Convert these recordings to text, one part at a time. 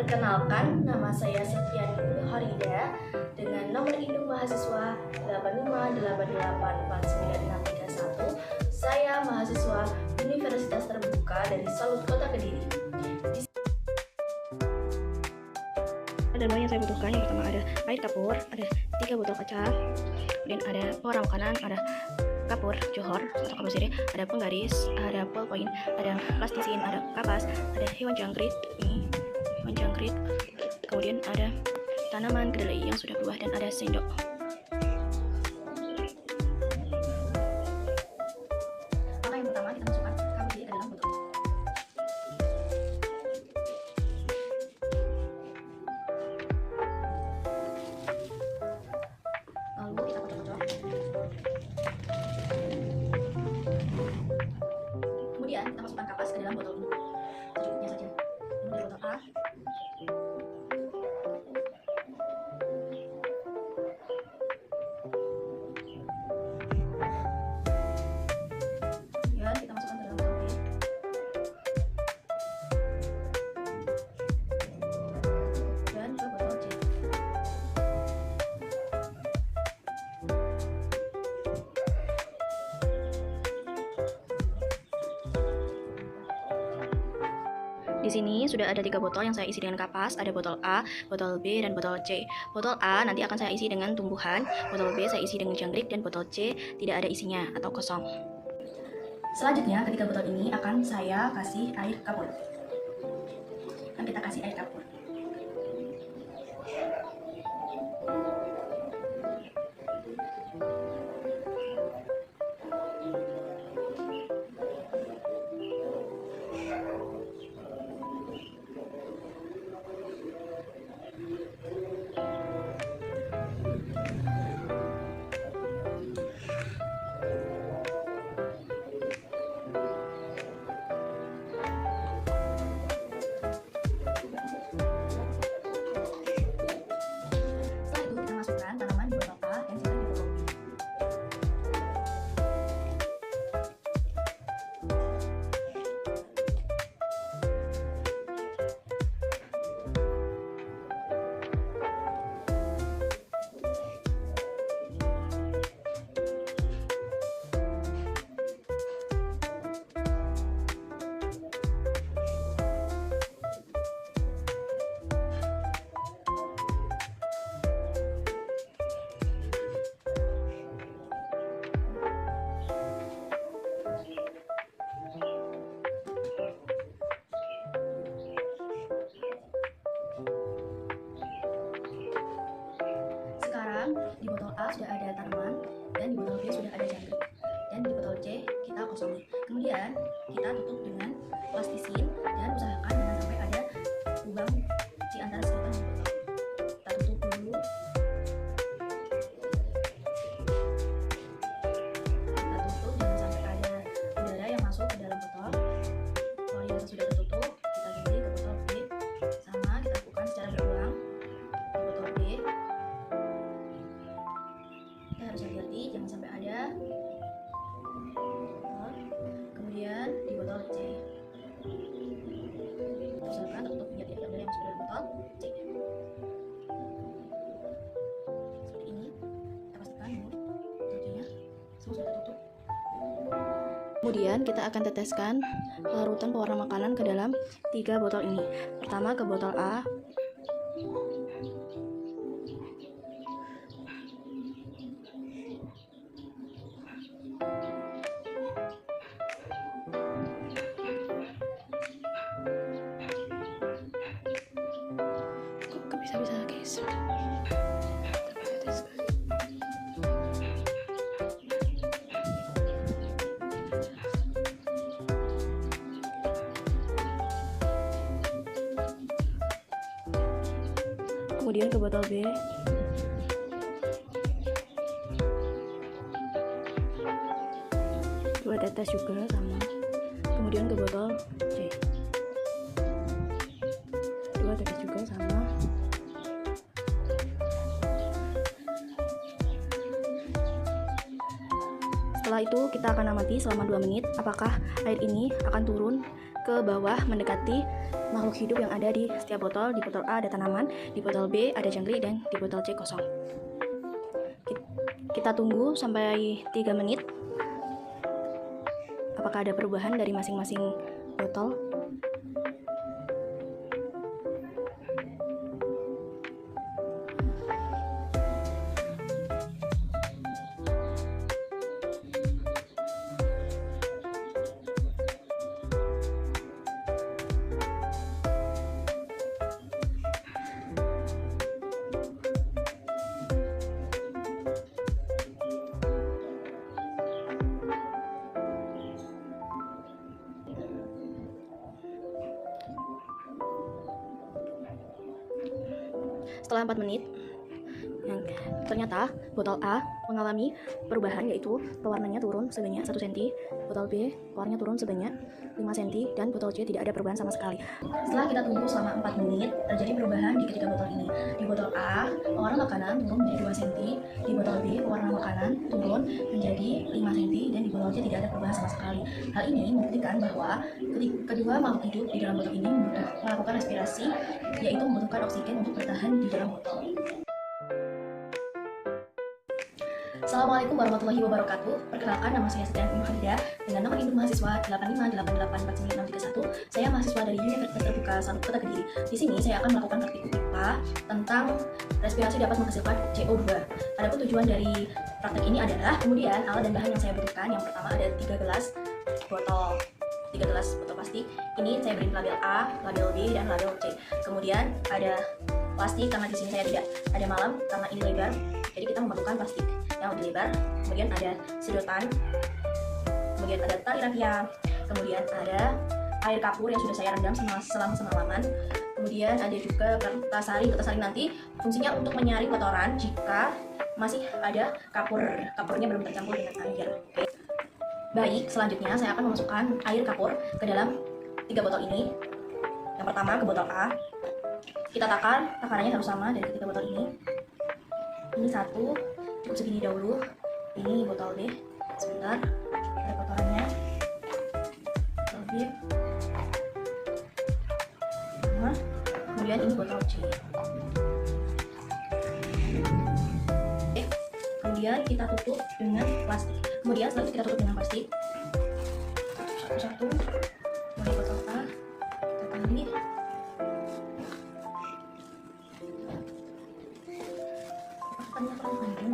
Perkenalkan, nama saya Septiani Horida dengan nomor induk mahasiswa 858849631. Saya mahasiswa Universitas Terbuka dari Salut Kota Kediri. Dan bahan yang saya butuhkan, yang pertama ada air kapur, ada 3 botol kaca, kemudian ada pewarna makanan, ada kapur johor atau kapur sirih, ada penggaris, ada ballpoint, ada plastisin, ada kapas, ada hewan jangkrik, ini hewan jangkrik, kemudian ada tanaman kedelai yang sudah berbuah, dan ada sendok. Maka yang pertama kita masukkan kapur sirih ke dalam botol. Lalu kita kocok-kocok. Kemudian kita masukkan kapas ke dalam botol ini secukupnya saja. Ini dari botol A. Kemudian kita masukkan ke dalam botol B. Dan ke botol C. Di sini sudah ada 3 botol yang saya isi dengan kapas, ada botol A, botol B, dan botol C. Botol A nanti akan saya isi dengan tumbuhan, botol B saya isi dengan jangkrik, dan botol C tidak ada isinya atau kosong. Selanjutnya, ketiga botol ini akan saya kasih air kapur. Kan kita kasih air kapur. Setelah itu kita masukkan tanaman di botol A dan sisa di botol B. Sekarang di botol A sudah ada tanaman dan di botol B sudah ada jangkrik, dan di botol C kita kosongi. Kemudian kita tutup dengan plastisin dan usahakan jangan sampai ada lubang di antara sedotan dan botol. Kita tutup dulu. Kita tutup jangan sampai ada udara yang masuk ke dalam botol. Kalau dirasa sudah tertutup, kita ganti ke botol B. Sama kita lakukan secara berulang di botol B. Kita harus hati-hati jangan sampai ada. Kemudian di botol C, usahakan tertutup biar tidak ada udara yang masuk ke dalam botol C. Seperti ini, kita pastikan dulu botolnya semua sudah tertutup. Kemudian kita akan teteskan larutan pewarna makanan ke dalam 3 botol ini. Pertama ke botol A, kok bisa-bisa guys. Kemudian ke botol B, dua tetes juga sama. Kemudian ke botol C, 2 tetes juga sama. Setelah itu kita akan amati selama 2 menit apakah air ini akan turun ke bawah mendekati makhluk hidup yang ada di setiap botol. Di botol A ada tanaman, di botol B ada jangkrik, dan di botol C kosong. Kita tunggu sampai 3 menit. Apakah ada perubahan dari masing-masing botol? Setelah 4 menit, ternyata botol A mengalami perubahan, yaitu pewarnanya turun sebanyak 1 cm, botol B pewarnanya turun sebanyak 5 cm, dan botol C tidak ada perubahan sama sekali. Setelah kita tunggu selama 4 menit, terjadi perubahan di ketiga botol ini. Di botol A, pewarna makanan turun menjadi 2 cm, di botol B, pewarna makanan turun menjadi 5 cm, dan di botol C tidak ada perubahan sama sekali. Hal ini membuktikan bahwa kedua makhluk hidup di dalam botol ini melakukan respirasi, yaitu membutuhkan oksigen untuk bertahan di dalam botol. Assalamualaikum warahmatullahi wabarakatuh. Perkenalkan, nama saya Setian Muhammadah dengan nomor induk mahasiswa 858849831. Saya mahasiswa dari Universitas Terbuka 1 Kota Kediri. Di sini saya akan melakukan praktik IPA tentang respirasi dapat menghasilkan CO2. Adapun tujuan dari praktek ini adalah kemudian alat dan bahan yang saya butuhkan. Yang pertama ada 3 gelas botol plastik. Ini saya beri label A, label B, dan label C. Kemudian ada plastik karena di sini saya tidak ada malam karena ini lebar. Jadi kita memerlukan plastik yang lebih lebar. Kemudian ada sedotan, kemudian ada tali rafia, kemudian ada air kapur yang sudah saya rendam selama semalaman. Kemudian ada juga kertas saring nanti fungsinya untuk menyaring kotoran jika masih ada kapurnya belum tercampur dengan air. Oke. Baik, selanjutnya saya akan memasukkan air kapur ke dalam 3 botol ini. Yang pertama ke botol A. Kita takar, takarannya harus sama dari ketiga botol ini. Ini 1, cukup segini dahulu. Ini botol B. Sebentar, ada kotorannya. Botol B. Nah, kemudian ini botol C. Oke. Kemudian kita tutup dengan plastik. Kemudian setelah itu kita tutup dengan plastik. Satu-satu. Mulai botol A, kita tarik. Tepatnya terlalu panjang.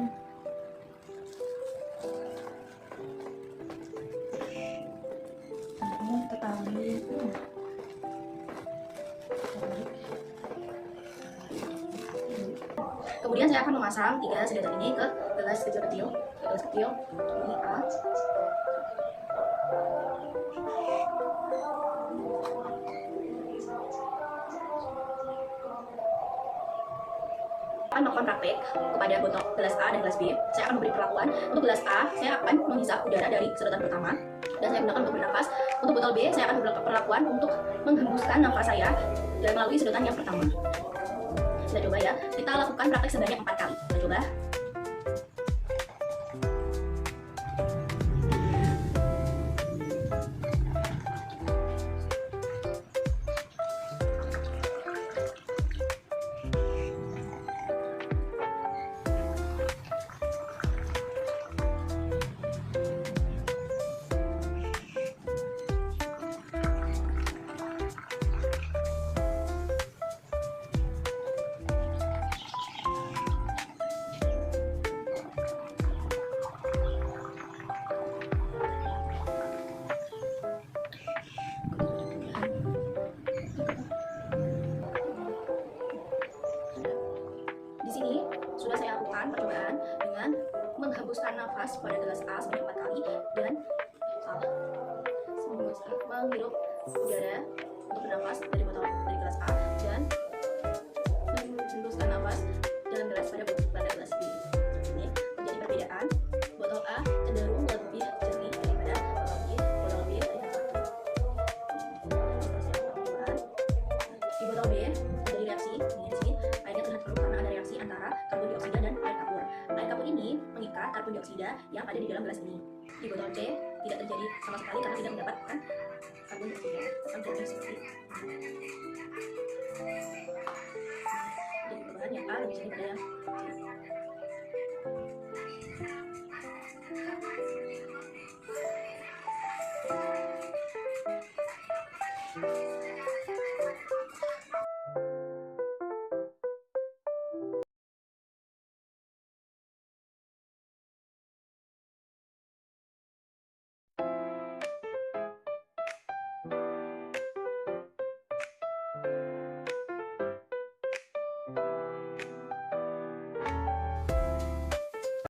Ini kita tarik. Kemudian saya akan memasang 3 sedotan ini ke gelas kecil. Ini A. Akan melakukan praktek kepada botol gelas A dan gelas B. Saya akan memberi perlakuan. Untuk gelas A, saya akan menghisap udara dari sedotan pertama dan saya gunakan untuk bernafas. Untuk botol B, saya akan memberi perlakuan untuk menghembuskan nafas saya dan melalui sedotan yang pertama. Kita coba ya. Kita lakukan praktek sebanyak 4 kali. Kita coba. Di sini sudah saya lakukan percobaan dengan menghembuskan nafas pada gelas A sebanyak 4 kali dan menghirup udara untuk bernafas dari gelas A dan menghembuskan nafas dalam gelas pada gelas B. Ini menjadi perbedaan. Botol A cenderung lebih jernih daripada botol B. Botol B di botol B terjadi reaksi airnya terlihat keruh karena ada reaksi antara karbon dioksida dan air kapur. Air kapur ini mengikat karbon dioksida yang ada di dalam gelas ini. Di botol C tidak terjadi sama sekali karena tidak mendapatkan karbon dioksida. Akan jadi seperti